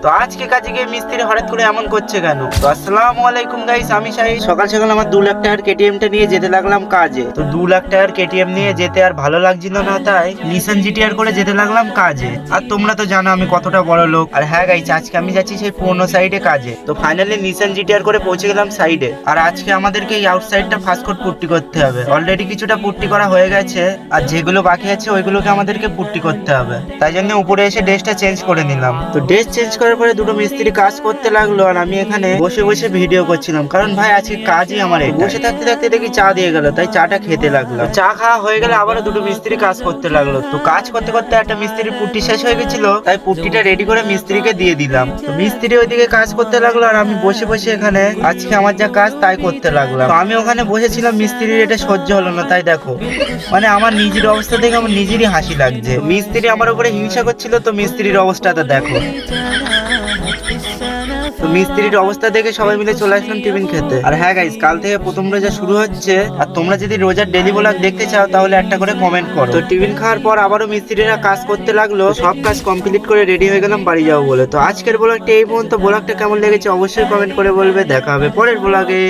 তো আজকে কাজে গিয়ে মিস্ত্রি হঠাৎ করে এমন করছে কেন? তো আসসালামু আলাইকুম গাইস, আমি শাহিদ। সকাল সকাল আমার 2 লাখ টাকার কেটিএমটা নিয়ে যেতে লাগলাম কাজে। তো 2 লাখ টাকার কেটিএম নিয়ে যেতে আর ভালো লাগছিল না, তাই নিসান জিটিআর করে যেতে লাগলাম কাজে। আর তোমরা তো জানো আমি কতটা বড় লোক। আর হ্যাঁ গাইস, আজকে আমি যাচ্ছি সেই পুরনো সাইডে কাজে। তো ফাইনালি নিসান জিটিআর করে পৌঁছে গেলাম সাইডে। আর আজকে আমাদেরকে এই আউটসাইডটা ফাস্টকোট পুট্টি করতে হবে। অলরেডি কিছুটা পুট্টি করা হয়ে গেছে, আর যেগুলো বাকি আছে ওইগুলোকে আমাদেরকে পুট্টি করতে হবে। তাই জন্য উপরে এসে ড্রেসটা চেঞ্জ করে নিলাম। তো ড্রেস চেঞ্জ করার পরে দুটো মিস্ত্রি কাজ করতে লাগলো, আর আমি এখানে বসে বসে ভিডিও করছিলাম। কারণ ভাই আজকে কাজই আমার এটা। বসে থাকতে থাকতে দেখি চা দিয়ে গেল, তাই চাটা খেতে লাগলাম। চা খাওয়া হয়ে গেলে আবারও দুটো মিস্ত্রি কাজ করতে লাগলো। তো কাজ করতে করতে একটা মিস্ত্রির পুট্টি শেষ হয়ে গেছিল, তাই পুট্টিটা রেডি করে মিস্ত্রিকে দিয়ে দিলাম। তো মিস্ত্রি ওইদিকে কাজ করতে লাগলো, আর আমি বসে বসে এখানে আজকে আমার যা কাজ তাই করতে লাগলাম। তো আমি ওখানে বসেছিলাম, মিস্ত্রির এটা সহ্য হলো না, তাই দেখো মানে আমার নিজের অবস্থা দেখে আমার নিজেরই হাসি লাগছে। মিস্ত্রি আমার উপরে হিংসা করছিল, তো মিস্ত্রির অবস্থাটা দেখো। তো মিস্ত্রির অবস্থা দেখে সবাই মিলে চলে আসলাম টিফিন খেতে। আর হ্যাঁ গাইস, কাল থেকে প্রথম রোজা শুরু হচ্ছে, আর তোমরা যদি রোজার ডেলি ব্লগ দেখতে চাও তাহলে একটা করে কমেন্ট করো। তো টিফিন খাওয়ার পর আবারও মিস্ত্রিরা কাজ করতে লাগলো। সব কাজ কমপ্লিট করে রেডি হয়ে গেলাম বাড়ি যাবো বলে। তো আজকের ব্লগটা এই পর্যন্ত। ব্লগটা কেমন লেগেছে অবশ্যই কমেন্ট করে বলবে। দেখা হবে পরের ব্লগে।